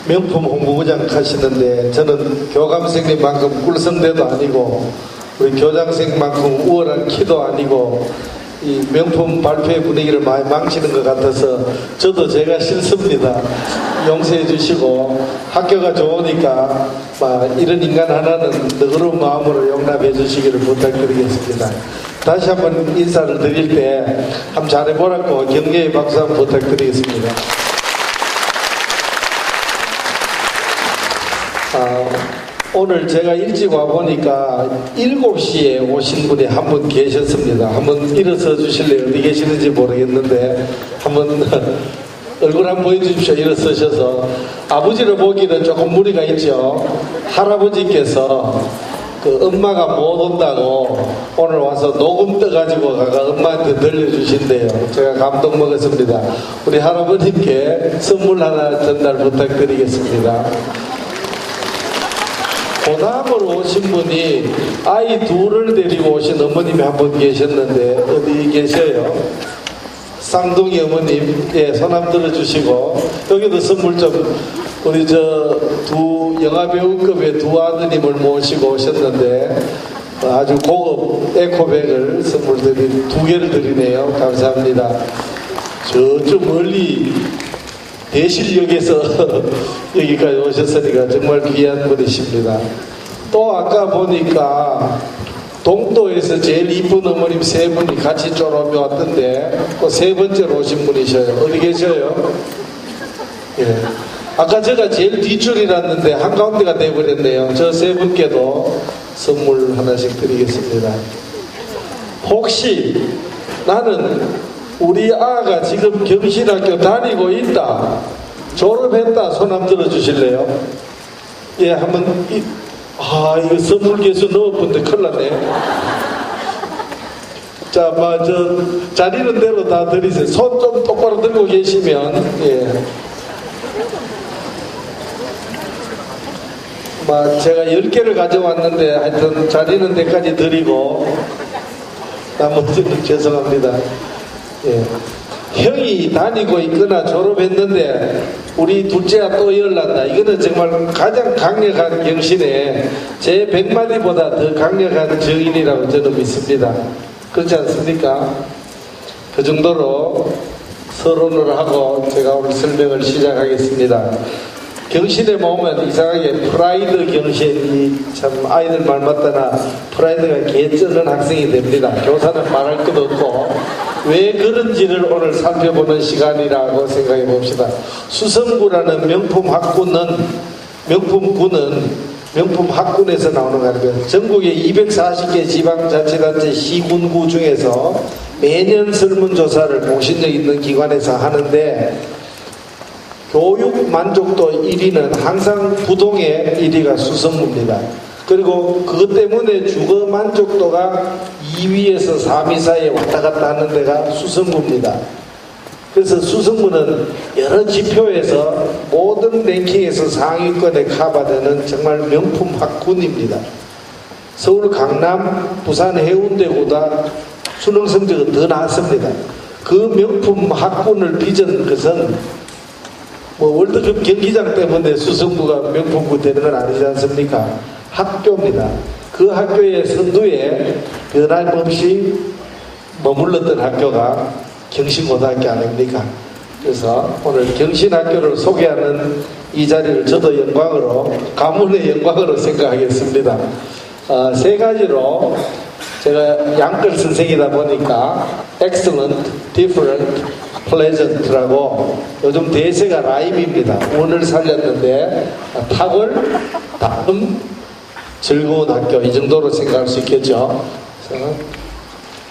명품 홍보부장 하시는데 저는 교감생님만큼 꿀성대도 아니고 우리 교장생만큼 우월한 키도 아니고 이 명품 발표의 분위기를 많이 망치는 것 같아서 저도 제가 싫습니다. 용서해 주시고 학교가 좋으니까 이런 인간 하나는 너그러운 마음으로 용납해 주시기를 부탁드리겠습니다. 다시 한번 인사를 드릴 때 한번 잘해보라고 격려의 박수 한번 부탁드리겠습니다. 오늘 제가 일찍 와보니까 7시에 오신 분이 한 분 계셨습니다. 한번 일어서 주실래요? 어디 계시는지 모르겠는데 한번 얼굴 한번 보여주십시오. 일어서셔서. 아버지를 보기는 조금 무리가 있죠. 할아버지께서 그 엄마가 못 온다고 오늘 와서 녹음 떠가지고 가가 엄마한테 들려주신대요. 제가 감동 먹었습니다. 우리 할아버님께 선물 하나 전달 부탁드리겠습니다. 고담으로 오신 분이 아이 둘을 데리고 오신 어머님이 한 분 계셨는데 어디 계셔요? 쌍둥이 어머님, 예, 손 한번 들어주시고 여기도 선물 좀 우리 저 두 영화배우급의 두 아드님을 모시고 오셨는데 아주 고급 에코백을 선물 두 개를 드리네요. 감사합니다. 저쪽 멀리 대실역에서 여기까지 오셨으니까 정말 귀한 분이십니다. 또 아까 보니까 동도에서 제일 이쁜 어머님 세 분이 같이 졸업해 왔던데 또 세 번째로 오신 분이셔요. 어디 계셔요? 예. 아까 제가 제일 뒷줄이랐는데 한가운데가 돼버렸네요. 저 세 분께도 선물 하나씩 드리겠습니다. 혹시 나는 우리 아가 지금 경신학교 다니고 있다, 졸업했다, 손 한번 들어주실래요? 예, 한번 이거 선물 개수 넣어본데 큰일 났네. 자, 잘 있는 대로 다 드리세요. 손 좀 똑바로 들고 계시면, 예. 제가 10개를 가져왔는데 하여튼 잘 있는 데까지 드리고, 나머지는 죄송합니다. 예. 형이 다니고 있거나 졸업했는데 우리 둘째가 또 열난다. 이거는 정말 가장 강력한 경신에 제 100마디보다 더 강력한 증인이라고 저는 믿습니다. 그렇지 않습니까? 그 정도로 서론을 하고 제가 오늘 설명을 시작하겠습니다. 경신에 보면 이상하게 프라이드 경신이 참 아이들 말 맞다나 프라이드가 개쩌는 학생이 됩니다. 교사는 말할 것도 없고 왜 그런지를 오늘 살펴보는 시간이라고 생각해 봅시다. 수성구라는 명품 학군에서 나오는 거 아니고요. 전국의 240개 지방자치단체 시군구 중에서 매년 설문조사를 공신력 있는 기관에서 하는데 교육 만족도 1위는 항상 부동의 1위가 수성구입니다. 그리고 그것 때문에 주거 만족도가 2위에서 3위 사이에 왔다 갔다 하는 데가 수성구입니다. 그래서 수성구는 여러 지표에서 모든 랭킹에서 상위권에 커버되는 정말 명품 학군입니다. 서울 강남, 부산 해운대보다 수능 성적은 더 나았습니다. 그 명품 학군을 빚은 것은 월드컵 경기장 때문에 수성구가 명품구 되는 건 아니지 않습니까? 학교입니다. 그 학교의 선두에 변함없이 머물렀던 학교가 경신고등학교 아닙니까? 그래서 오늘 경신학교를 소개하는 이 자리를 저도 영광으로, 가문의 영광으로 생각하겠습니다. 세 가지로 제가 양글 선생이다 보니까 excellent, different, pleasant라고 요즘 대세가 라임입니다. 운을 살렸는데 탁월, 다음, 즐거운 학교, 이 정도로 생각할 수 있겠죠. 그래서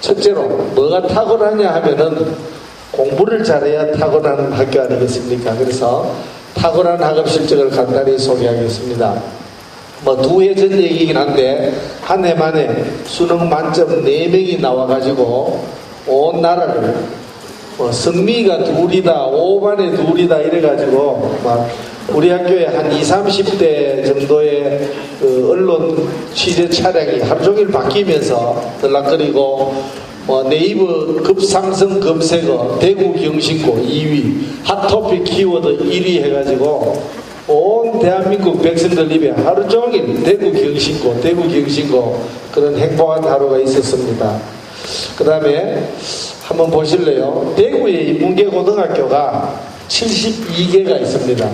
첫째로 뭐가 탁월하냐 하면은 공부를 잘해야 탁월한 학교 아니겠습니까? 그래서 탁월한 학업 실적을 간단히 소개하겠습니다. 두 해 전 얘기이긴 한데 한 해 만에 수능 만점 4명이 나와가지고 온 나라를 성미가 둘이다, 5반에 둘이다 이래가지고 우리 학교에 한 20, 30대 정도의 그 언론 취재 차량이 하루 종일 바뀌면서 들락거리고 네이버 급상승 검색어 대구 경신고 2위, 핫토픽 키워드 1위 해가지고 온 대한민국 백성들 입에 하루 종일 대구 경신고 그런 행복한 하루가 있었습니다. 그 다음에 한번 보실래요? 대구에 인문계고등학교가 72개가 있습니다.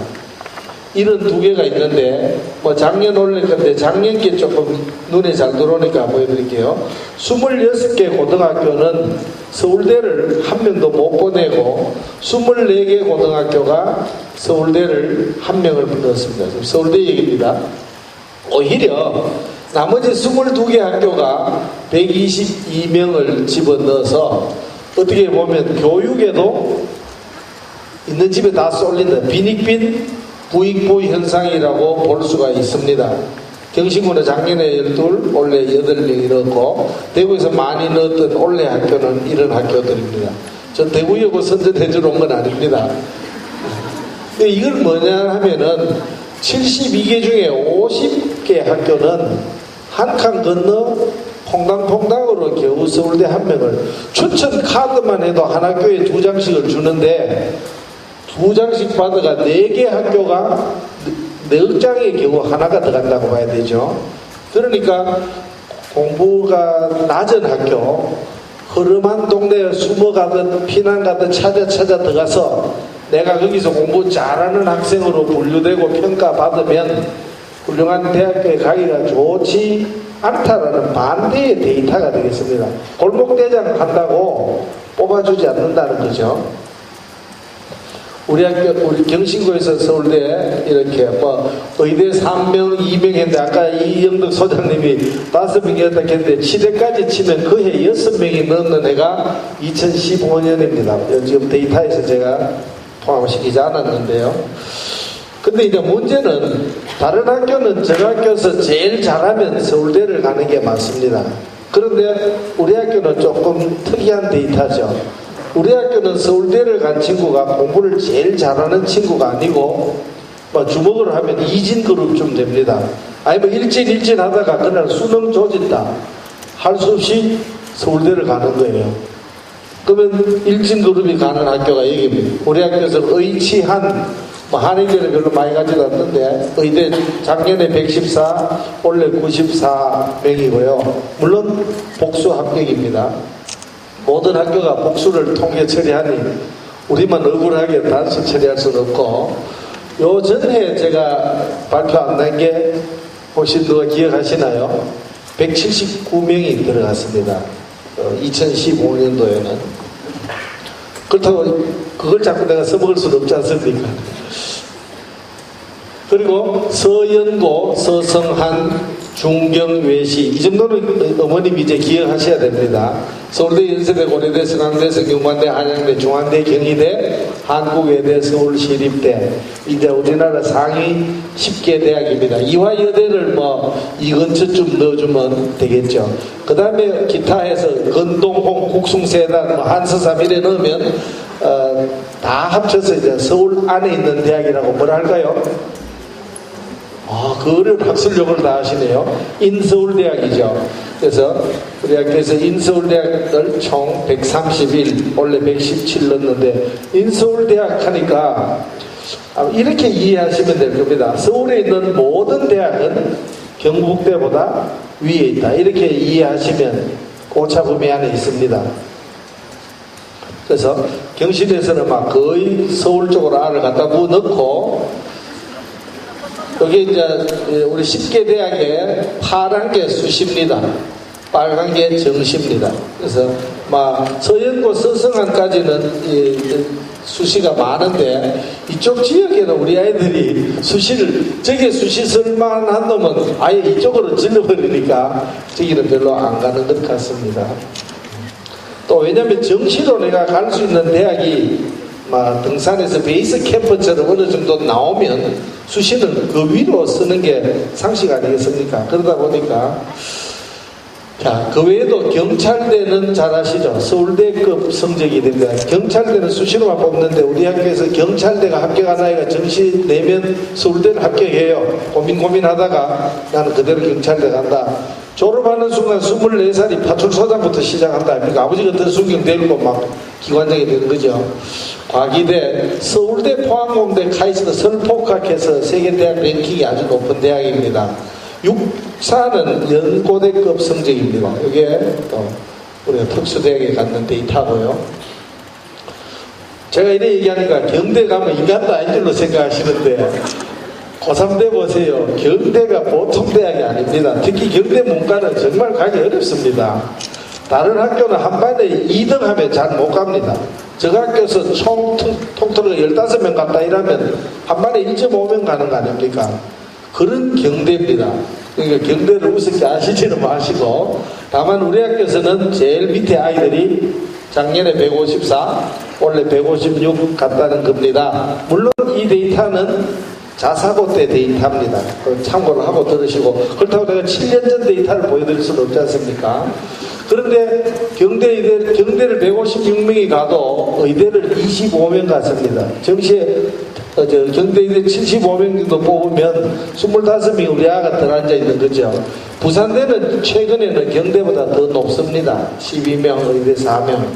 72개가 있는데 작년 올릴 건데 작년께 조금 눈에 잘 들어오니까 보여드릴게요. 26개 고등학교는 서울대를 한 명도 못 보내고 24개 고등학교가 서울대를 한 명을 넣었습니다. 서울대 얘기입니다. 오히려 나머지 22개 학교가 122명을 집어넣어서 어떻게 보면 교육에도 있는 집에 다 쏠린다. 빈익빈 부익부 현상이라고 볼 수가 있습니다. 경신군은 작년에 12, 올해 8명이 넣었고 대구에서 많이 넣었던 올해 학교는 이런 학교들입니다. 전 대구여고 선전해주러 온 건 아닙니다. 이걸 뭐냐 하면은 72개 중에 50개 학교는 한 칸 건너 퐁당퐁당으로 겨우 서울대 한 명을 추천 카드만 해도 한 학교에 2장씩을 주는데 2장씩 받아가 4개 학교가 4장에 겨우 하나가 들어간다고 봐야 되죠. 그러니까 공부가 낮은 학교, 허름한 동네에 숨어가든 피난가든 찾아 들어가서 내가 거기서 공부 잘하는 학생으로 분류되고 평가받으면 훌륭한 대학교에 가기가 좋지 않다라는 반대의 데이터가 되겠습니다. 골목대장 한다고 뽑아주지 않는다는 거죠. 우리 경신고에서 서울대 이렇게 의대 3명, 2명 했는데 아까 이영덕 소장님이 5명이었다 했는데 치대까지 치면 그해 6명이 넣는 해가 2015년입니다. 지금 데이터에서 제가 포함시키지 않았는데요. 근데 이제 문제는 다른 학교는 저 학교에서 제일 잘하면 서울대를 가는 게 맞습니다. 그런데 우리 학교는 조금 특이한 데이터죠. 우리 학교는 서울대를 간 친구가 공부를 제일 잘하는 친구가 아니고 주먹으로 하면 2진 그룹쯤 됩니다. 아니면 일진 하다가 그날 수능 조진다 할 수 없이 서울대를 가는 거예요. 그러면 일진 그룹이 가는 학교가 여기입니다. 우리 학교에서 의치한 한의대를 별로 많이 가지도 않는데 의대 작년에 114 올해 94명이고요. 물론 복수 합격입니다. 모든 학교가 복수를 통해 처리하니 우리만 억울하게 단수 처리할 수는 없고, 요 전에 제가 발표 안 난 게 혹시 누가 기억하시나요? 179명이 들어갔습니다. 2015년도에는. 그렇다고 그걸 자꾸 내가 써먹을 수는 없지 않습니까? 그리고 서연고, 서성한, 중경외시, 이 정도는 어머님이 이제 기억하셔야 됩니다. 서울대, 연세대, 고려대, 서강대, 성균관대, 한양대, 중앙대, 경희대, 한국외대, 서울시립대, 이제 우리나라 상위 10개 대학입니다. 이화여대를 이 근처쯤 넣어주면 되겠죠. 그 다음에 기타에서 건동홍, 국숭세단, 한서삼 이래 넣으면 다 합쳐서 이제 서울 안에 있는 대학이라고 뭐라 할까요? 그 어려운 학술력을 다 하시네요. 인서울대학이죠. 그래서 우리 학교에서 인서울대학을 총 131, 원래 117 넣었는데 인서울대학 하니까 이렇게 이해하시면 될 겁니다. 서울에 있는 모든 대학은 경북대보다 위에 있다. 이렇게 이해하시면 오차범위 안에 있습니다. 그래서 경신에서는 거의 서울 쪽으로 알을 갖다 넣고, 여기 이제 우리 10개 대학에 파란 게 수시입니다. 빨간 게 정시입니다. 그래서 서연고, 서성안까지는 수시가 많은데 이쪽 지역에는 우리 아이들이 수시를, 저게 수시 쓸만한 놈은 아예 이쪽으로 질러버리니까 저기는 별로 안 가는 것 같습니다. 또 왜냐면 정시로 내가 갈 수 있는 대학이 등산에서 베이스 캠프처럼 어느 정도 나오면 수시는 그 위로 쓰는 게 상식 아니겠습니까? 그러다 보니까 그 외에도 경찰대는 잘 아시죠? 서울대급 성적이 됩니다. 경찰대는 수시로만 뽑는데 우리 학교에서 경찰대가 합격한 아이가 정시 내면 서울대를 합격해요. 고민하다가 나는 그대로 경찰대 간다. 졸업하는 순간 24살이 파출소장부터 시작한다. 그러니까 아버지가 더 순경 데리고 기관장이 되는 거죠. 과기대, 서울대, 포항공대, 카이스트, 설폭학해서 세계대학 랭킹이 아주 높은 대학입니다. 육사는 연고대급 성적입니다. 이게 또 우리가 특수대학에 갖는 데이터고요. 제가 이래 얘기하니까 경대 가면 인간도 아닌 줄로 생각하시는데 고3대 보세요. 경대가 보통 대학이 아닙니다. 특히 경대 문과는 정말 가기 어렵습니다. 다른 학교는 한 반에 2등 하면 잘 못 갑니다. 저 학교에서 총 통틀어 15명 갔다 이러면 한 반에 1.5명 가는 거 아닙니까? 그런 경대입니다. 그러니까 경대를 우습게 아시지는 마시고, 다만 우리 학교에서는 제일 밑에 아이들이 작년에 154, 원래 156 갔다는 겁니다. 물론 이 데이터는 자사고 때 데이터입니다. 참고를 하고 들으시고, 그렇다고 내가 7년 전 데이터를 보여드릴 수는 없지 않습니까? 그런데 경대를 156명이 가도 의대를 25명 갔습니다. 정시에 경대의대 75명 정도 뽑으면 25명이 우리 아가 더 앉아있는 거죠. 부산대는 최근에는 경대보다 더 높습니다. 12명, 의대 4명.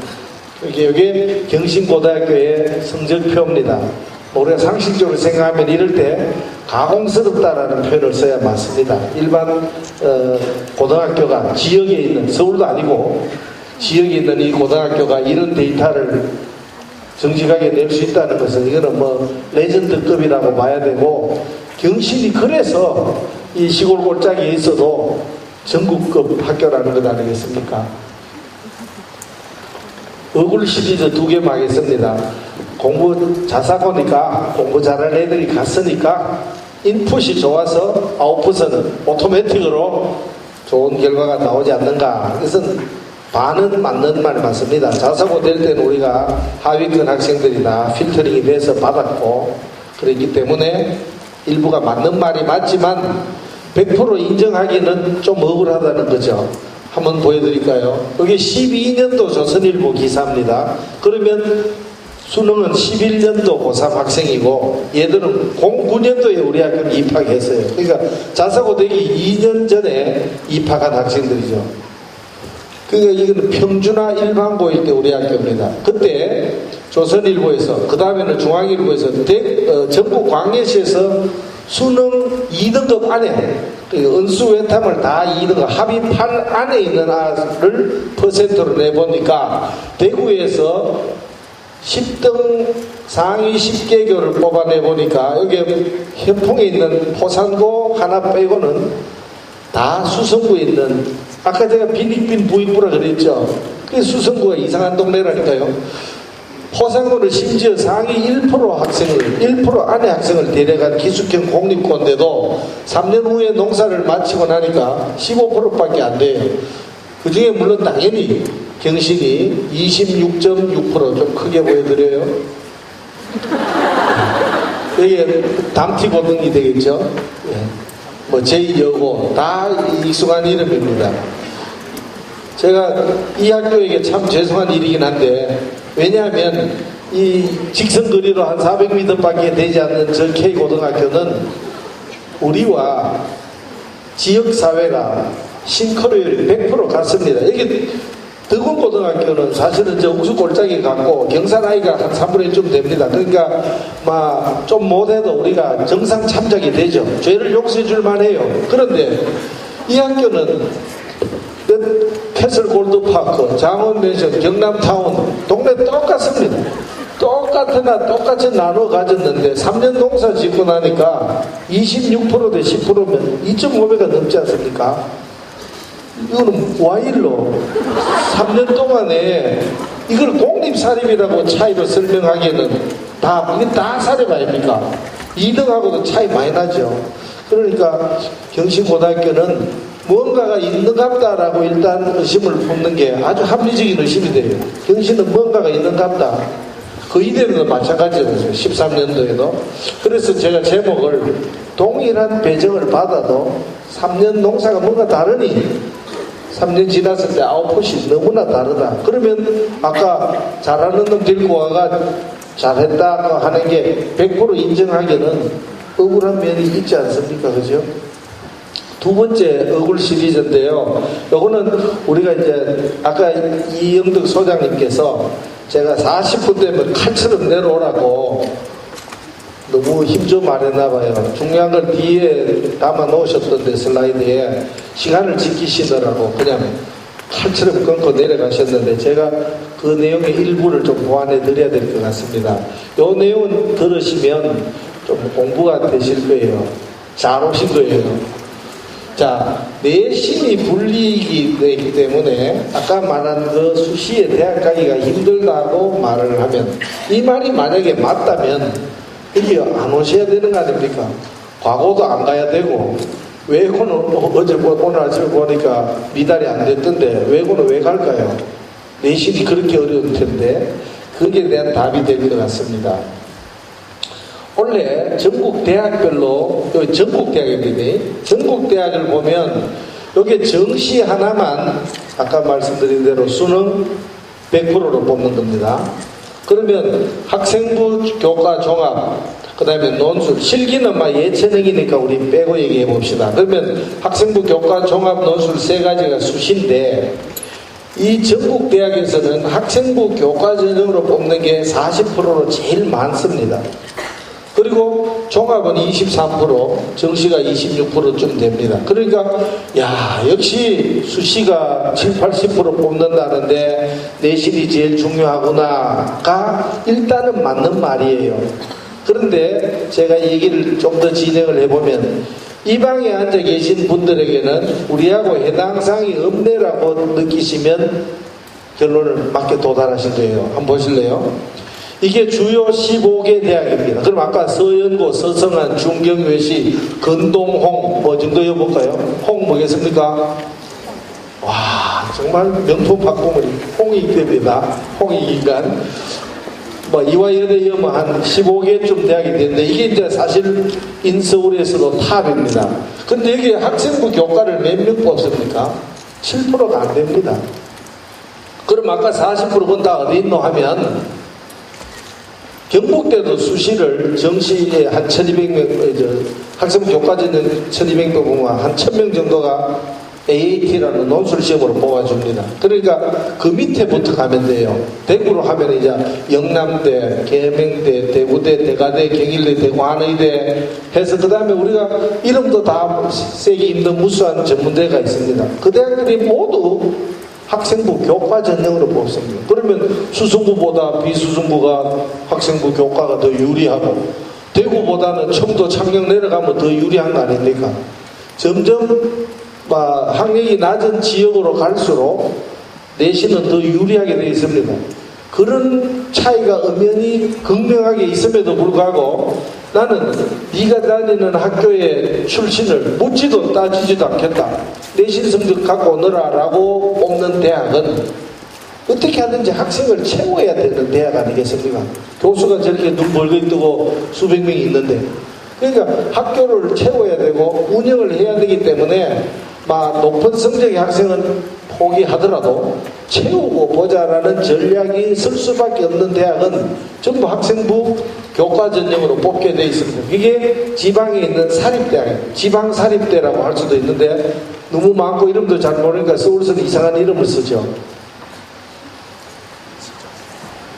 이게 경신고등학교의 성적표입니다. 우리가 상식적으로 생각하면 이럴 때 가공스럽다라는 표현을 써야 맞습니다. 일반 고등학교가 지역에 있는, 서울도 아니고 지역에 있는 이 고등학교가 이런 데이터를 정직하게 낼 수 있다는 것은 이거는 뭐 레전드급이라고 봐야 되고, 경신이 그래서 이 시골 골짜기에 있어도 전국급 학교라는 것 아니겠습니까? 어글 시리즈 2개 하겠습니다. 공부 자사고니까 공부 잘하는 애들이 갔으니까 인풋이 좋아서 아웃풋은 오토매틱으로 좋은 결과가 나오지 않는가. 그것은 반은 맞는 말 맞습니다. 자사고 될 때는 우리가 하위권 학생들이 다 필터링이 돼서 받았고 그랬기 때문에 일부가 맞는 말이 맞지만 100% 인정하기는 좀 억울하다는 거죠. 한번 보여드릴까요? 여기 12년도 조선일보 기사입니다. 그러면 수능은 11년도 고3 학생이고 얘들은 09년도에 우리 학교에 입학했어요. 그러니까 자사고 되기 2년 전에 입학한 학생들이죠. 그러니까 이거는 평준화 일반고일 때 우리 학교입니다. 그때 조선일보에서, 그 다음에는 중앙일보에서 전국 광역시에서 수능 2등급 안에 은수 외탐을 다 2등급 합의 8 안에 있는 아를 퍼센트로 내보니까 대구에서 10등 상위 10개교를 뽑아내보니까 여기 현풍에 있는 포산고 하나 빼고는 다 수성구에 있는, 아까 제가 빈익빈 부익부라 그랬죠. 그게 수성구가 이상한 동네라니까요. 포산구는 심지어 상위 1% 학생을, 1% 안에 학생을 데려간 기숙형 공립고인데도 3년 후에 농사를 마치고 나니까 15%밖에 안 돼요. 그 중에 물론 당연히 경신이 26.6%, 좀 크게 보여드려요. 이게 담티고등이 되겠죠. 뭐 제2여고 다 익숙한 이름입니다. 제가 이 학교에게 참 죄송한 일이긴 한데, 왜냐하면 이 직선거리로 한 400m 밖에 되지 않는 저 K고등학교는 우리와 지역사회가 싱크로율이 100% 같습니다. 이게 덕원고등학교는 사실은 저 옥수골짜기 같고 경산 아이가 한 3분의 1쯤 됩니다. 그러니까 좀 못해도 우리가 정상 참작이 되죠. 죄를 용서해 줄 만해요. 그런데 이 학교는 캐슬 골드파크, 장원맨션, 경남타운 동네 똑같습니다. 똑같으나 똑같이 나눠 가졌는데 3년 농사 짓고 나니까 26%대 10%면 2.5배가 넘지 않습니까? 이거는 와일로 3년 동안에 이걸 공립사립이라고 차이로 설명하기에는 이게 다 사립 아닙니까? 2등하고도 차이 많이 나죠. 그러니까 경신고등학교는 뭔가가 있는갑다라고 일단 의심을 품는 게 아주 합리적인 의심이 돼요. 경신은 뭔가가 있는갑다. 그 이대로도 마찬가지였어요. 13년도에도. 그래서 제가 제목을 동일한 배정을 받아도 3년 농사가 뭔가 다르니 3년 지났을 때 아웃풋이 너무나 다르다. 그러면 아까 잘하는 놈 데리고 와가 잘했다 하는 게 100% 인정하기는 억울한 면이 있지 않습니까? 그죠? 두 번째 억울 시리즈인데요. 요거는 우리가 이제 아까 이영덕 소장님께서 제가 40분 되면 칼처럼 내려오라고 너무 힘 좀 말했나 봐요. 중요한 걸 뒤에 담아 놓으셨던데 슬라이드에 시간을 지키시느라고 그냥 칼처럼 끊고 내려가셨는데 제가 그 내용의 일부를 좀 보완해 드려야 될 것 같습니다. 이 내용 들으시면 좀 공부가 되실 거예요. 잘 오신 거예요. 자, 내신이 불리기 되기 때문에 아까 말한 그 수시에 대학 가기가 힘들다고 말을 하면 이 말이 만약에 맞다면 이게 안 오셔야 되는 거 아닙니까? 과거도 안 가야 되고 외고는 어제 오늘 아침에 보니까 미달이 안 됐던데 외고는 왜 갈까요? 내신이 그렇게 어려울 텐데 거기에 대한 답이 될 것 같습니다. 원래 전국 대학별로 여기 전국 대학입니다. 전국 대학을 보면 여기 정시 하나만 아까 말씀드린 대로 수능 100%로 뽑는 겁니다. 그러면 학생부 교과 종합 그 다음에 논술 실기는 막 예체능이니까 우리 빼고 얘기해 봅시다. 그러면 학생부 교과 종합 논술 세 가지가 수시인데 이 전국 대학에서는 학생부 교과 전형으로 뽑는 게 40%로 제일 많습니다. 그리고 종합은 23%, 정시가 26%쯤 됩니다. 그러니까 야 역시 수시가 7, 80% 뽑는다는데 내신이 제일 중요하구나가 일단은 맞는 말이에요. 그런데 제가 얘기를 좀 더 진행을 해보면 이 방에 앉아 계신 분들에게는 우리하고 해당 사항이 없네라고 느끼시면 결론을 맞게 도달하신 거예요. 한번 보실래요? 이게 주요 15개 대학입니다. 그럼 아까 서연고, 서성한, 중경외시, 건동홍 뭐 정도 여볼까요? 홍 뭐겠습니까? 와 정말 명품 박보물이 홍이 됩니다. 홍이 인간 뭐 이화여대 여뭐 한 15개쯤 대학이 되는데 이게 이제 사실 인서울에서도 탑입니다. 근데 여기 학생부 교과를 몇 명 뽑습니까? 7%가 안 됩니다. 그럼 아까 40%는 다 어디 있노 하면 경북대도 수시를 정시에 한 1200명, 학생부 교과전은 1200명 보면 한 1000명 정도가 AAT라는 논술 시험으로 뽑아줍니다. 그러니까 그 밑에부터 가면 돼요. 대구로 하면 이제 영남대, 계명대, 대구대, 대가대, 경일대, 대구한의대 해서 그 다음에 우리가 이름도 다 세기 힘든 무수한 전문대가 있습니다. 그 대학들이 모두 학생부 교과 전형으로 뽑습니다. 그러면 수성구보다 비수성구가 학생부 교과가 더 유리하고 대구보다는 청도 창녕 내려가면 더 유리한 거 아닙니까? 점점 학력이 낮은 지역으로 갈수록 내신은 더 유리하게 되어 있습니다. 그런 차이가 엄연히 극명하게 있음에도 불구하고 나는 네가 다니는 학교의 출신을 묻지도 따지지도 않겠다. 내신 성적 갖고 오너라 라고 뽑는 대학은 어떻게 하든지 학생을 채워야 되는 대학 아니겠습니까? 교수가 저렇게 눈 멀게 뜨고 수백 명이 있는데 그러니까 학교를 채워야 되고 운영을 해야 되기 때문에 높은 성적의 학생은 포기하더라도 채우고 보자라는 전략이 쓸 수밖에 없는 대학은 전부 학생부 교과 전형으로 뽑게 돼 있습니다. 이게 지방에 있는 사립대학이에요. 지방 사립대라고 할 수도 있는데 너무 많고 이름도 잘 모르니까 서울서는 이상한 이름을 쓰죠.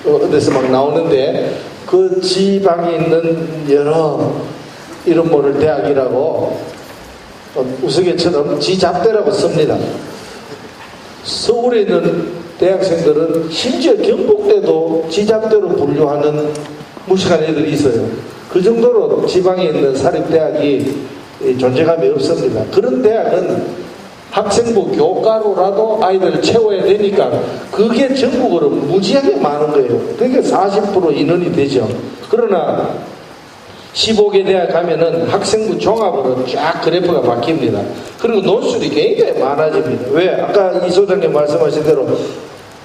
어디서 막 나오는데 그 지방에 있는 여러 이름 모를 대학이라고 우스개처럼 지잡대라고 씁니다. 서울에 있는 대학생들은 심지어 경북대도 지잡대로 분류하는 무식한 애들이 있어요. 그 정도로 지방에 있는 사립대학이 존재감이 없습니다. 그런 대학은 학생부 교과로라도 아이들을 채워야 되니까 그게 전국으로 무지하게 많은 거예요. 그러니까 40% 인원이 되죠. 그러나 15개 대학 가면은 학생부 종합으로 쫙 그래프가 바뀝니다. 그리고 논술이 굉장히 많아집니다. 왜? 아까 이 소장님 말씀하신 대로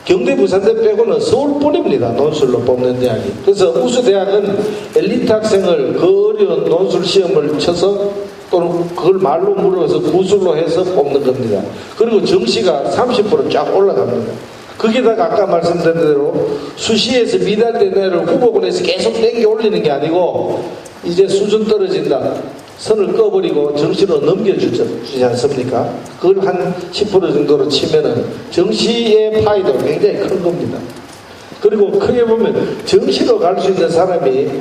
경대 부산대 빼고는 서울뿐입니다. 논술로 뽑는 대학이. 그래서 우수대학은 엘리트 학생을 그 어려운 논술 시험을 쳐서 또는 그걸 말로 물어서 구술로 해서 뽑는 겁니다. 그리고 정시가 30% 쫙 올라갑니다. 거기다가 아까 말씀드린 대로 수시에서 미달된 애를 후보군에서 계속 땡겨 올리는 게 아니고 이제 수준 떨어진다. 선을 꺼버리고 정시로 넘겨주지 않습니까? 그걸 한 10% 정도로 치면은 정시의 파이도 굉장히 큰 겁니다. 그리고 크게 보면 정시로 갈 수 있는 사람이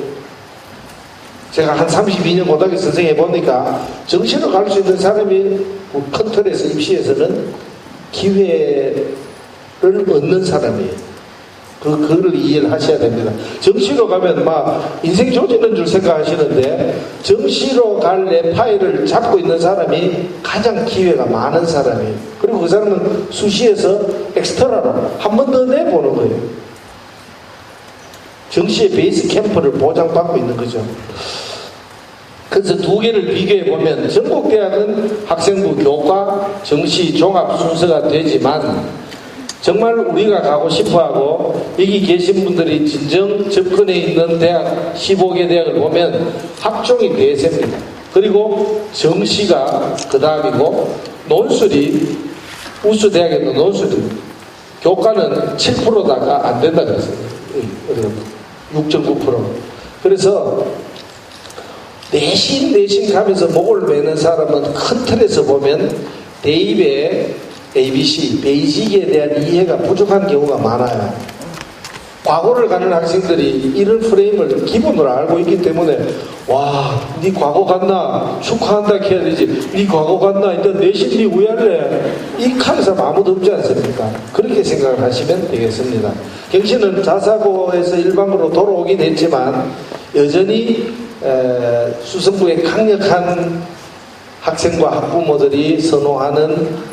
제가 한 32년 고등학교 선생 해보니까 정시로 갈 수 있는 사람이 큰 틀에서 입시에서는 기회를 얻는 사람이에요. 그걸 이해를 하셔야 됩니다. 정시로 가면 막 인생 조지는 줄 생각하시는데 정시로 갈 내 파일을 잡고 있는 사람이 가장 기회가 많은 사람이에요. 그리고 그 사람은 수시에서 엑스트라로 한 번 더 내보는 거예요. 정시의 베이스 캠프를 보장받고 있는 거죠. 그래서 두 개를 비교해 보면 전국대학은 학생부 교과 정시 종합 순서가 되지만 정말 우리가 가고 싶어하고 여기 계신 분들이 진정 접근해 있는 대학 15개 대학을 보면 학종이 대세입니다. 그리고 정시가 그 다음이고 논술이 우수 대학에는 논술이 교과는 7%다가 안 된다 그랬어요. 6.9%. 그래서 내신 가면서 목을 매는 사람은 큰 틀에서 보면 대입에 ABC, 베이직에 대한 이해가 부족한 경우가 많아요. 과거를 가는 학생들이 이런 프레임을 기본으로 알고 있기 때문에 와, 네 과거 갔나? 축하한다 해야 되지. 네 과거 갔나? 일단 내신 네 우야래. 이 하는 사람 아무도 없지 않습니까? 그렇게 생각을 하시면 되겠습니다. 경신은 자사고에서 일반고로 돌아오긴 했지만 여전히 수성구의 강력한 학생과 학부모들이 선호하는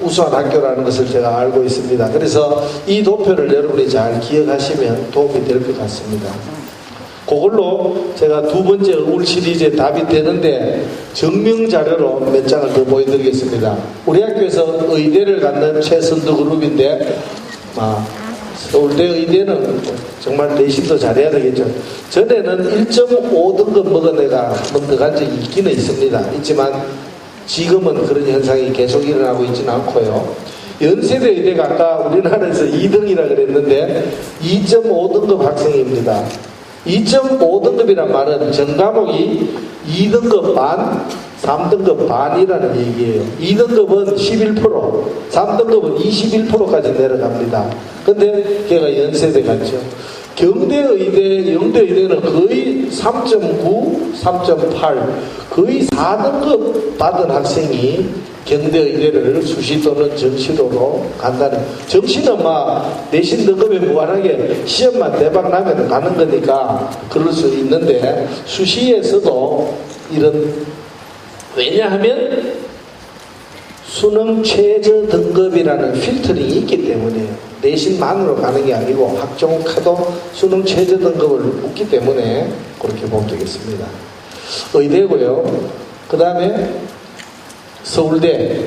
우수한 학교라는 것을 제가 알고 있습니다. 그래서 이 도표를 여러분이 잘 기억하시면 도움이 될 것 같습니다. 그걸로 제가 두 번째 울 시리즈에 답이 되는데 증명 자료로 몇 장을 더 보여드리겠습니다. 우리 학교에서 의대를 갖는 최선두 그룹인데 서울대 의대는 정말 내신도 잘해야 되겠죠. 전에는 1.5등급 먹은 애가 한 번 더 간 적이 있기는 있지만 지금은 그런 현상이 계속 일어나고 있지는 않고요. 연세대 의대가 아까 우리나라에서 2등이라 그랬는데 2.5등급 학생입니다. 2.5등급이란 말은 전 과목이 2등급 반, 3등급 반이라는 얘기예요. 2등급은 11%, 3등급은 21%까지 내려갑니다. 근데 걔가 연세대 같죠. 경대의대, 영대의대는 거의 3.9, 3.8 거의 4등급 받은 학생이 경대의대를 수시 또는 정시로로 간다는. 정시는 내신 등급에 무관하게 시험만 대박 나면 가는 거니까 그럴 수 있는데 수시에서도 이런, 왜냐하면 수능 최저 등급이라는 필터링이 있기 때문에요. 내신만으로 가는 게 아니고 학종카도 수능 최저 등급을 묻기 때문에 그렇게 보면 되겠습니다. 의대고요. 그 다음에 서울대.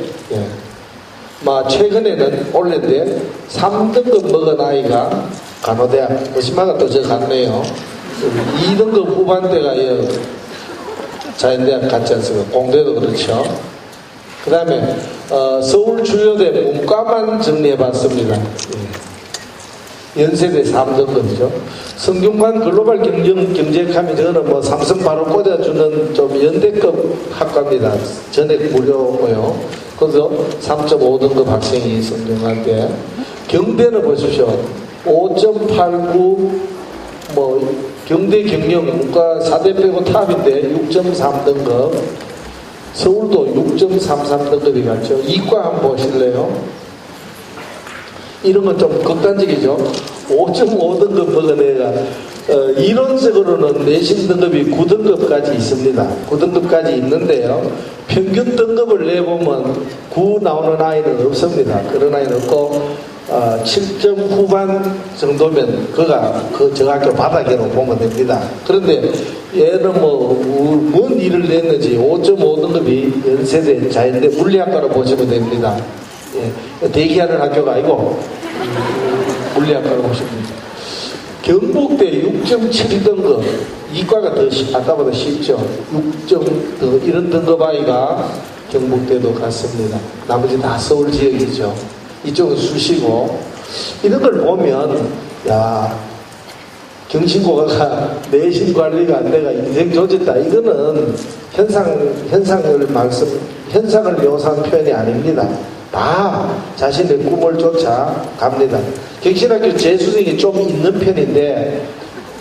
최근에는 올해인데 3등급 먹은 아이가 간호대학, 거시마가 또 저 갔네요. 2등급 후반대가 자연대학 갔지 않습니까? 공대도 그렇죠. 그 다음에 서울 주요대 문과만 정리해봤습니다. 연세대 3등급이죠. 성균관 글로벌 경제학하면 저는 삼성 바로 꽂아주는 좀 연대급 학과입니다. 전액 무료고요. 그래서 3.5등급 학생이 성균관대. 경대는 보십시오. 5.89 경대 경영 문과 4대 빼고 탑인데 6.3등급. 서울도 6.33등급이 같죠. 이과 한번 보실래요? 이런 건 좀 극단적이죠. 5.5등급 먹은 애가 이론적으로는 내신 등급이 9등급까지 있습니다. 9등급까지 있는데요. 평균 등급을 내보면 9 나오는 아이는 없습니다. 그런 아이는 없고 7점 후반 정도면 그가 저 학교 바닥으로 보면 됩니다. 그런데 얘는 뭔 일을 냈는지 5.5등급이 연세대 자연대 물리학과로 보시면 됩니다. 대기하는 학교가 아니고 물리학과로 보시면 됩니다. 경북대 6.7등급, 이과가 더 아까보다 쉽죠. 6점 이런 등급 아이가 경북대도 갔습니다. 나머지 다 서울 지역이죠. 이쪽은 수시고. 이런 걸 보면 경신고가가 내신 관리가 안 돼가 인생 조졌다. 이거는 현상을 묘사한 표현이 아닙니다. 다 자신의 꿈을 쫓아 갑니다. 객신학교 재수생이 좀 있는 편인데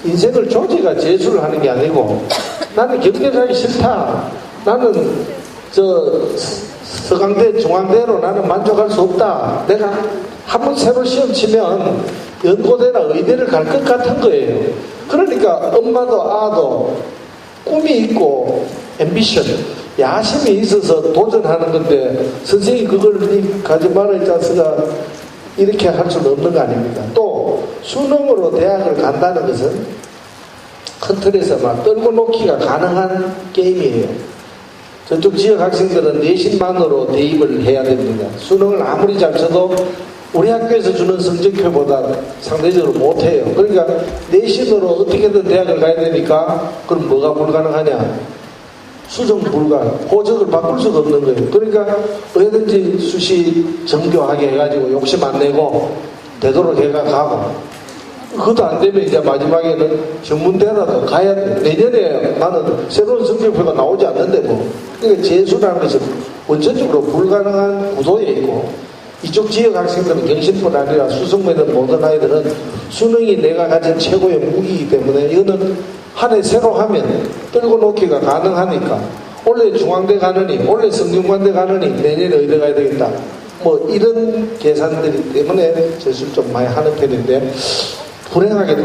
인생을 조지가 재수를 하는 게 아니고 나는 경제하기 싫다. 나는 서강대, 중앙대로 나는 만족할 수 없다. 내가 한번 새로 시험 치면 연고대나 의대를 갈 것 같은 거예요. 그러니까 엄마도 아도 꿈이 있고 앰비션, 야심이 있어서 도전하는 건데 선생님이 그걸 가지 마라 이 자식아 이렇게 할 수는 없는 거 아닙니까? 또 수능으로 대학을 간다는 것은 큰 틀에서 막 떨고 놓기가 가능한 게임이에요. 저쪽 지역 학생들은 내신만으로 대입을 해야 됩니다. 수능을 아무리 잘 쳐도 우리 학교에서 주는 성적표보다 상대적으로 못해요. 그러니까 내신으로 어떻게든 대학을 가야 되니까 그럼 뭐가 불가능하냐? 수정 불가, 호적을 바꿀 수가 없는 거예요. 그러니까 어디든지 수시 정교하게 해가지고 욕심 안 내고 되도록 해가 가고 그것도 안 되면 이제 마지막에는 전문대라도 가야 돼. 내년에 나는 새로운 성적표가 나오지 않는데 뭐. 그러니까 재수라는 것은 원천적으로 불가능한 구도에 있고 이쪽 지역 학생들은 경신뿐 아니라 수성면의 모든 아이들은 수능이 내가 가진 최고의 무기이기 때문에 이거는 한 해 새로 하면 끌고 놓기가 가능하니까 원래 중앙대 가느니 원래 성균관대 가느니 내년에 의대 가야 되겠다. 뭐 이런 계산들이 때문에 재수를 좀 많이 하는 편인데 불행하게도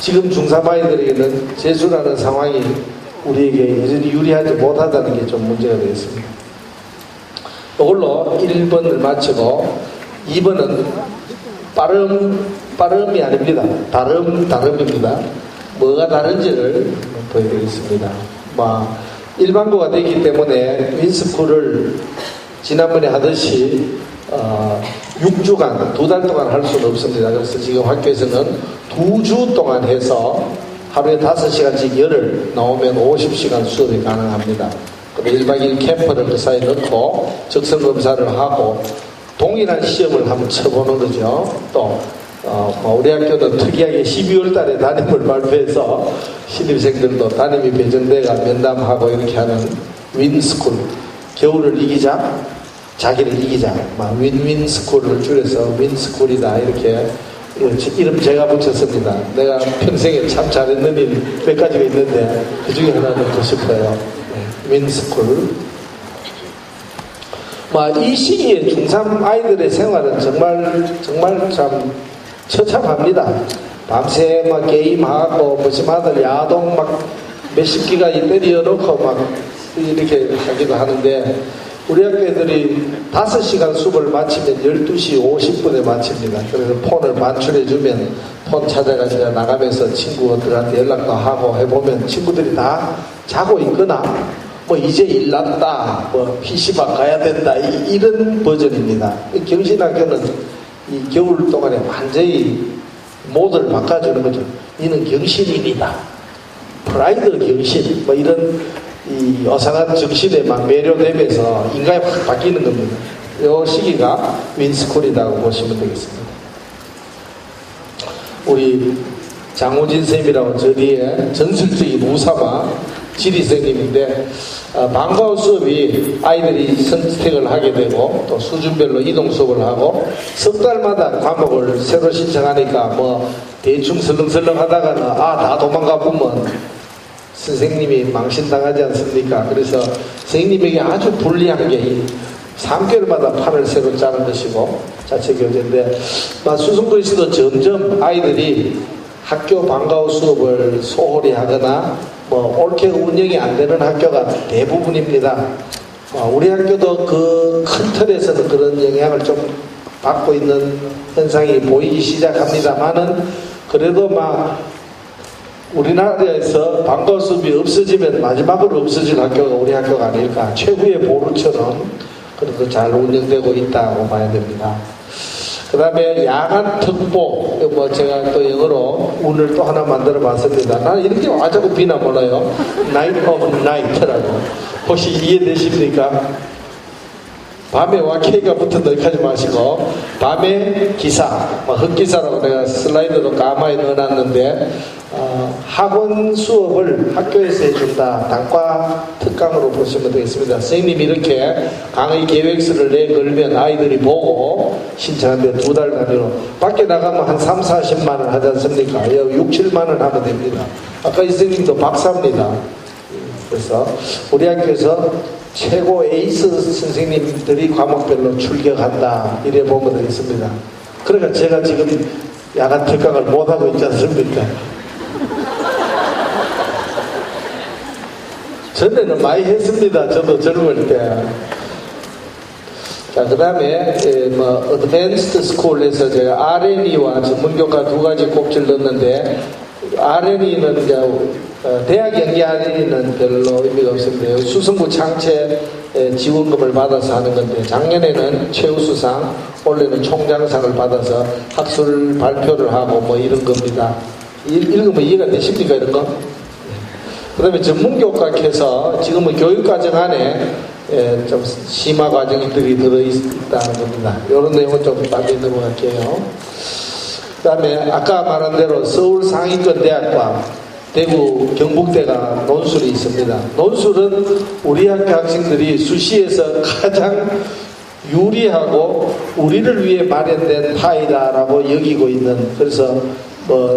지금 중3 아이들에게는 재수라는 상황이 우리에게 여전히 유리하지 못하다는 게 좀 문제가 되겠습니다. 이걸로 1번을 마치고 2번은 빠름이 아닙니다. 다름입니다. 뭐가 다른지를 보여드리겠습니다. 일반고가 되기 때문에 윈스쿨을 지난번에 하듯이 6주간 2달 동안 할 수는 없습니다. 그래서 지금 학교에서는 2주 동안 해서 하루에 5시간씩 열을 나오면 50시간 수업이 가능합니다. 1박 2일 캠프를 그 사이에 넣고 적성검사를 하고 동일한 시험을 한번 쳐보는 거죠. 또 우리 학교는 특이하게 12월 달에 담임을 발표해서 신입생들도 담임이 배정돼가 면담하고 이렇게 하는 윈스쿨, 겨울을 이기자 자기를 이기자 윈윈스쿨을 줄여서 윈스쿨이다 이렇게 이름 제가 붙였습니다. 내가 평생에 참 잘했는 일 몇 가지가 있는데 그 중에 하나는 듣고 싶어요. 윈스쿨. 이 시기에 중3 아이들의 생활은 정말 참 처참합니다. 밤새 게임하고 무슨 아들 야동 몇십 기가 때려놓고 이렇게 하기도 하는데 우리 학교 애들이 5시간 수업을 마치면 12시 50분에 마칩니다. 그래서 폰을 반출해주면 폰 찾아가서 나가면서 친구들한테 연락도 하고 해보면 친구들이 다 자고 있거나 이제 일 났다, PC방 가야 된다, 이런 버전입니다. 경신학교는 이 겨울 동안에 완전히 모드를 바꿔주는 거죠. 이는 경신인이다. 프라이드 경신, 이런 이 어상한 정신에 매료되면서 인간이 확 바뀌는 겁니다. 이 시기가 윈스쿨이라고 보시면 되겠습니다. 우리 장호진 쌤이라고 저 뒤에 전설적인 우사마 지리생님인데 방과후 수업이 아이들이 선택을 하게 되고 또 수준별로 이동 수업을 하고 석 달마다 과목을 새로 신청하니까 대충 설렁설렁 하다가는 다 도망가 보면 선생님이 망신당하지 않습니까? 그래서 선생님에게 아주 불리한 게 3개월마다 판을 새로 짜는 것이고 자체 교재인데 수성도에서도 점점 아이들이 학교 방과후 수업을 소홀히 하거나 옳게 운영이 안 되는 학교가 대부분입니다. 우리 학교도 그 큰 틀에서는 그런 영향을 좀 받고 있는 현상이 보이기 시작합니다만은 그래도 우리나라에서 방과후 수업이 없어지면 마지막으로 없어질 학교가 우리 학교가 아닐까. 최후의 보루처럼 그래도 잘 운영되고 있다고 봐야 됩니다. 그 다음에 야간 특보, 제가 또 영어로 오늘 또 하나 만들어 봤습니다. 나는 이렇게 와자고 비나 몰라요. Night of Night라고. 혹시 이해되십니까? 밤에 와케이가 붙은 데 하지 마시고, 밤에 기사, 흑기사라고 내가 슬라이드로 가마에 넣어놨는데, 학원 수업을 학교에서 해준다. 단과 특강으로 보시면 되겠습니다. 선생님이 이렇게 강의 계획서를 내걸면 아이들이 보고 신청하는데 2달 단위로 밖에 나가면 한 3, 40만 원 하지 않습니까? 6, 7만 원 하면 됩니다. 아까 이 선생님도 박사입니다. 그래서 우리 학교에서 최고 에이스 선생님들이 과목별로 출격한다 이래 보면 되겠습니다. 그러니까 제가 지금 야간 특강을 못하고 있지 않습니까? 전에는 많이 했습니다. 저도 젊을 때. 자, 그 다음에, Advanced School에서 제가 R&E와 전문교과 2가지 꼭지를 넣었는데, R&E는 이제, 대학 연계 R&E는 별로 의미가 없습니다. 수성구 창체 지원금을 받아서 하는 건데, 작년에는 최우수상, 올해는 총장상을 받아서 학술 발표를 하고 뭐 이런 겁니다. 읽으면 이해가 되십니까, 이런 거? 그 다음에 전문교과에서 지금은 교육과정 안에 좀 심화 과정들이 들어있다는 겁니다. 이런 내용은 좀 빨리 넘어갈게요. 그 다음에 아까 말한 대로 서울 상위권 대학과 대구 경북대가 논술이 있습니다. 논술은 우리 학교 학생들이 수시에서 가장 유리하고 우리를 위해 마련된 파이다라고 여기고 있는, 그래서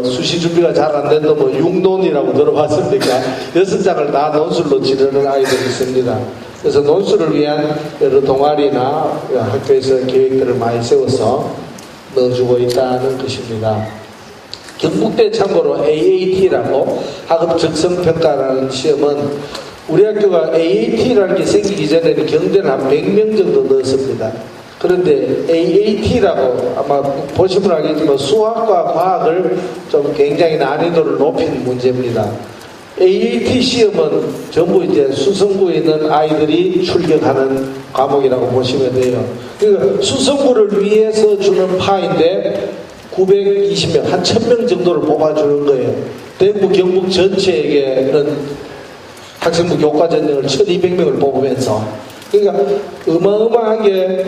수시 준비가 잘 안 된다 육논이라고 들어봤습니까? 6장을 다 논술로 치르는 아이들이 있습니다. 그래서 논술을 위한 여러 동아리나 학교에서 계획들을 많이 세워서 넣어주고 있다는 것입니다. 경북대 참고로 AAT라고 학업 적성평가라는 시험은 우리 학교가 AAT라는 게 생기기 전에는 경대는 한 100명 정도 넣었습니다. 그런데 AAT라고 아마 보시면 알겠지만 수학과 과학을 좀 굉장히 난이도를 높인 문제입니다. AAT 시험은 전부 이제 수성구에 있는 아이들이 출격하는 과목이라고 보시면 돼요. 그러니까 수성구를 위해서 주는 파인데 920명, 한 1000명 정도를 뽑아주는 거예요. 대구, 경북 전체에게는 학생부 교과 전형을 1200명을 뽑으면서, 그러니까 어마어마하게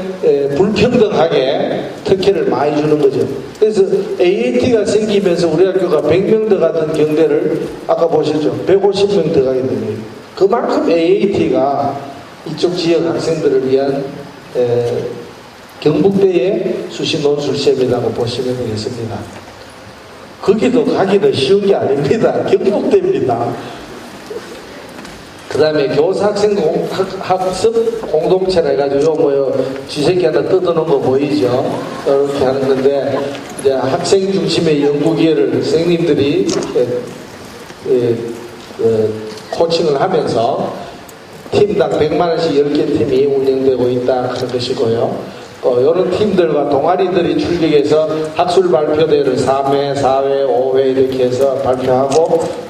불평등하게 특혜를 많이 주는 거죠. 그래서 AAT가 생기면서 우리 학교가 100명 더 가던 경대를 아까 보셨죠? 150명 더 가게 된 거예요. 그만큼 AAT가 이쪽 지역 학생들을 위한 경북대의 수시 논술 시험이라고 보시면 되겠습니다. 거기도 가기도 쉬운 게 아닙니다. 경북대입니다. 그 다음에 교사 학생 학습 공동체라 해가지고 쥐새끼 하나 뜯어놓은 거 보이죠? 이렇게 하는 건데, 이제 학생 중심의 연구 기회를 선생님들이 코칭을 하면서 팀당 100만원씩 10개 팀이 운영되고 있다 하는 것이고요. 이런 팀들과 동아리들이 출격해서 학술 발표대회를 3회, 4회, 5회 이렇게 해서 발표하고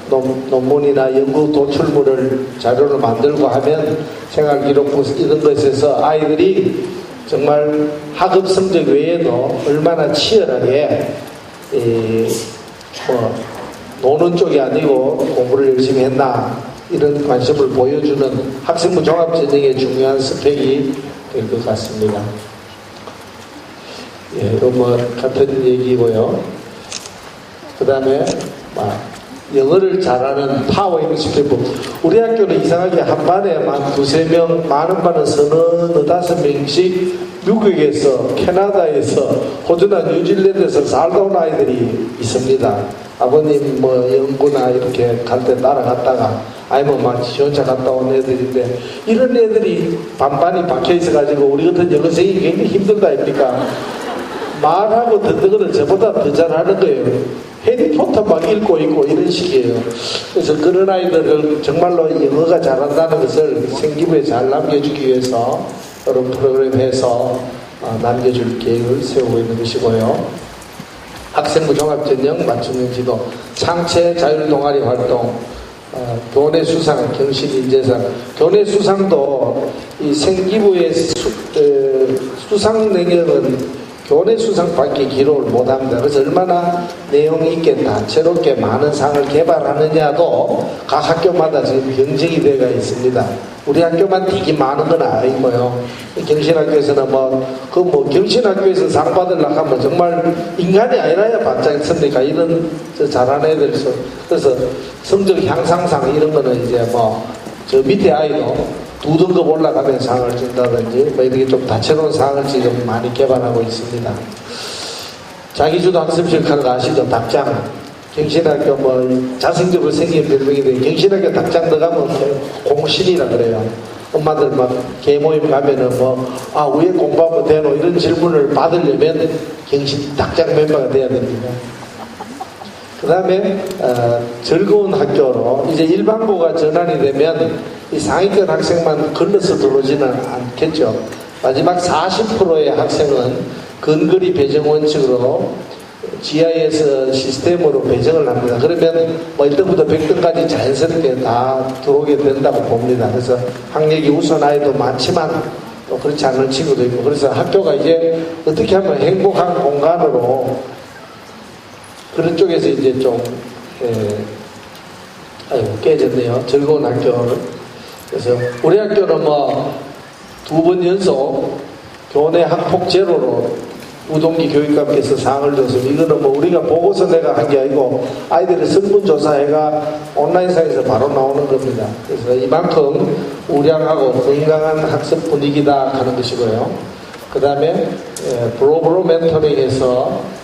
논문이나 연구 도출물을 자료를 만들고 하면 생활기록부 이런 것에서 아이들이 정말 학업 성적 외에도 얼마나 치열하게 노는 쪽이 아니고 공부를 열심히 했나 이런 관심을 보여주는 학생부 종합전형의 중요한 스펙이 될 것 같습니다. 예, 같은 얘기고요. 그 다음에 영어를 잘하는 파워 잉글리시 캠프. 우리 학교는 이상하게 한 반에 한 2~3명, 많은 반은 3~5명씩 미국에서, 캐나다에서, 호주나 뉴질랜드에서 살다 온 아이들이 있습니다. 아버님 연구나 이렇게 갈 때 따라갔다가 아니면 지원차 갔다 온 애들인데, 이런 애들이 반반이 박혀있어 가지고 우리 같은 영어생이 굉장히 힘들다 아닙니까? 말하고 듣는 거는 저보다 더 잘하는 거예요. 해리포터 막 읽고 있고 이런 식이에요. 그래서 그런 아이들을 정말로 영어가 잘한다는 것을 생기부에 잘 남겨주기 위해서 이런 프로그램 해서 남겨줄 계획을 세우고 있는 것이고요. 학생부 종합전형 맞춤형 지도, 창체 자율동아리 활동, 교내 수상, 경신인재상. 교내 수상도 이 생기부의 수상 능력은 교내 수상밖에 기록을 못합니다. 그래서 얼마나 내용 있게 다채롭게 많은 상을 개발하느냐도 각 학교마다 지금 경쟁이 되어 있습니다. 우리 학교만 되게 많은 건 아니고요. 경신학교에서는 경신학교에서 상 받으려고 하면 정말 인간이 아니라야 반짝습니까? 이런 잘하는 애들. 그래서 성적 향상상 이런 거는 이제 저 밑에 아이도 2등급 올라가면 상을 준다든지 뭐 이렇게 좀 다채로운 상을 지금 많이 개발하고 있습니다. 자기주도 학습실 가는 거 아시죠? 닭장. 경신학교 뭐 자생적으로 생긴 별명인데 경신학교 닭장 들어가면 공신이라 그래요. 엄마들 막 개모임 가면은 왜 공부하면 되노 이런 질문을 받으려면 경신 닭장 멤버가 돼야 됩니다. 그 다음에 즐거운 학교로 이제 일반고가 전환이 되면 이 상위권 학생만 걸러서 들어오지는 않겠죠. 마지막 40%의 학생은 근거리 배정 원칙으로 GIS 시스템으로 배정을 합니다. 그러면 1등부터 100등까지 자연스럽게 다 들어오게 된다고 봅니다. 그래서 학력이 우수한 아이도 많지만 또 그렇지 않은 친구도 있고, 그래서 학교가 이제 어떻게 하면 행복한 공간으로 그런 쪽에서 이제 좀 깨졌네요. 즐거운 학교를. 그래서 우리 학교는 2번 연속 교내 학폭 제로로 우동기 교육감께서 상을 줬습니다. 이거는 우리가 보고서 내가 한 게 아니고 아이들의 성분조사회가 온라인상에서 바로 나오는 겁니다. 그래서 이만큼 우량하고 건강한 학습 분위기다 하는 것이고요. 그 다음에 브로브로 멘토링에서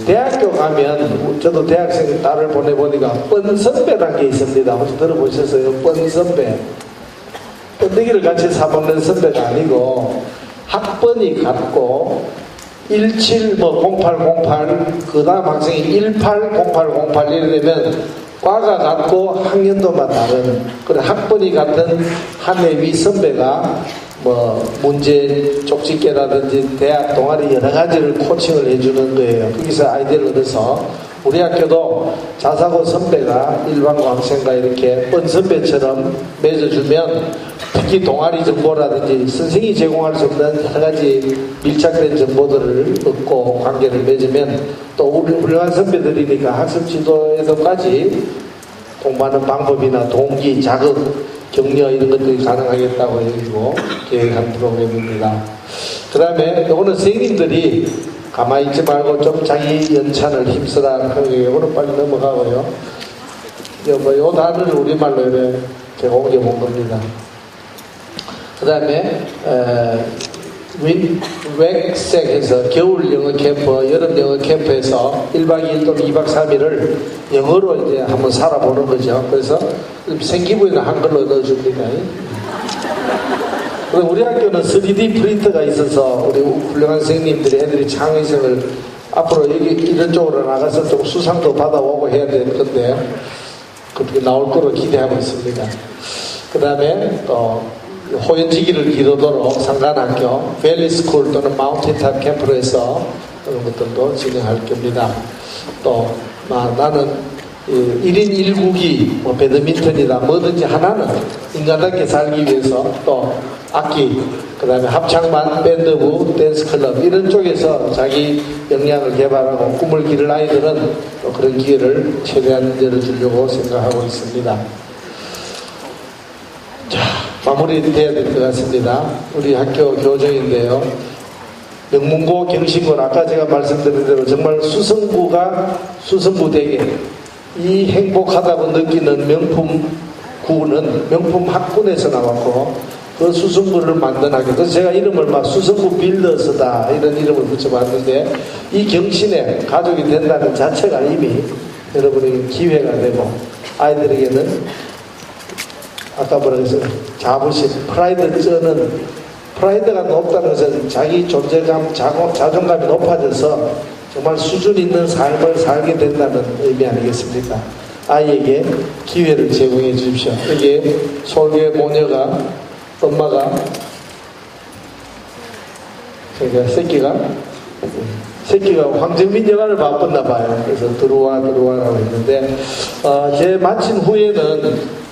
대학교 가면 저도 대학생 딸을 보내보니까 뻔선배라는 게 있습니다. 혹시 들어보셨어요? 뻔선배. 번데기를 같이 사먹는 선배가 아니고 학번이 같고 170808 그 다음 학생이 180808 이러면 과가 같고 학년도만 다른 그래 학번이 같은 한 해 위 선배가 문제 쪽집게라든지 대학 동아리 여러 가지를 코칭을 해주는 거예요. 거기서 아이디어를 얻어서 우리 학교도 자사고 선배가 일반고 학생과 이렇게 뻔 선배처럼 맺어주면 특히 동아리 정보라든지 선생님이 제공할 수 없는 여러 가지 밀착된 정보들을 얻고 관계를 맺으면 또 우리 훌륭한 선배들이니까 학습 지도에서까지 공부하는 방법이나 동기, 자극, 격려 이런 것들이 가능하겠다고 여기고 계획한 프로그램입니다. 그 다음에 요거는 선생님들이 가만히 있지 말고 좀 자기 연찬을 힘쓰라 하는 거예요. 요거는 빨리 넘어가고요. 요 단어를 우리말로 이렇게 제가 옮겨본 겁니다. 그 다음에 웩색에서 겨울 영어 캠프, 여름 영어 캠프에서 1박 2일 또는 2박 3일을 영어로 이제 한번 살아보는 거죠. 그래서 생기부에는 한글로 넣어줍니다. 그리고 우리 학교는 3D 프린터가 있어서 우리 훌륭한 선생님들이 애들이 창의성을 앞으로 이런 쪽으로 나가서 좀 수상도 받아오고 해야 될 건데 그렇게 나올 거로 기대하고 있습니다. 그 다음에 또 호연지기를 기도도록 상간학교, 밸리스쿨 또는 마운틴탑 캠프로 해서 그런 것들도 진행할 겁니다. 또 나는 1인 1국이 배드민턴이다 뭐든지 하나는 인간답게 살기 위해서 또 악기, 그 다음에 합창반, 밴드부, 댄스클럽 이런 쪽에서 자기 역량을 개발하고 꿈을 기를 아이들은 또 그런 기회를 최대한 열어주려고 생각하고 있습니다. 자, 마무리돼야 될 것 같습니다. 우리 학교 교정인데요. 명문고, 경신고, 아까 제가 말씀드린 대로 정말 수성구되게 이 행복하다고 느끼는 명품 구는 명품 학군에서 나왔고 그 수성구를 만든 학교. 그래서 제가 이름을 수성구 빌더스다 이런 이름을 붙여봤는데 이 경신에 가족이 된다는 자체가 이미 여러분에게 기회가 되고 아이들에게는 아까 뭐라고 했어요? 자부심, 프라이드가 높다는 것은 자기 존재감, 자존감이 높아져서 정말 수준 있는 삶을 살게 된다는 의미 아니겠습니까? 아이에게 기회를 제공해 주십시오. 여기에 솔개 모녀가 엄마가 새끼가 황정민 영화를 바꿨나 봐요. 그래서 들어와라고 했는데 제 마친 후에는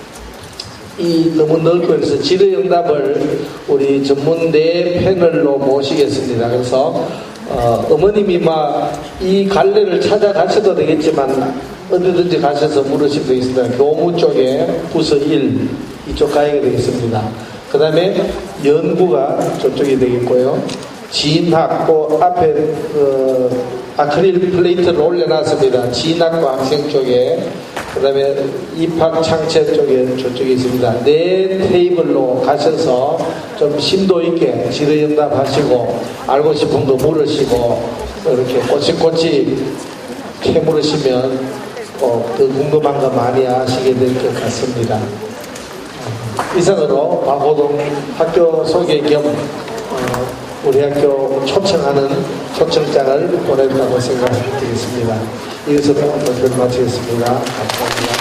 너무 넓고 해서 질의응답을 우리 전문 네 패널로 모시겠습니다. 그래서 어머님이 이 갈래를 찾아가셔도 되겠지만 어디든지 가셔서 물으시면 되겠습니다. 교무 쪽에 부서 1 이쪽 가야 되겠습니다. 그 다음에 연구가 저쪽이 되겠고요. 지인학 앞에 아크릴 플레이트를 올려놨습니다. 지인학과 학생 쪽에 그 다음에 입학 창체 쪽에 저쪽에 있습니다. 네 테이블로 가셔서 좀 심도 있게 질의응답 하시고 알고 싶은 거 물으시고 이렇게 꼬치꼬치 캐물으시면 더 궁금한 거 많이 아시게 될 것 같습니다. 이상으로 박호동 학교 소개 겸 우리 학교 초청하는 초청장을 보냈다고 생각드리겠습니다. 이것으로 발표를 마치겠습니다. 감사합니다.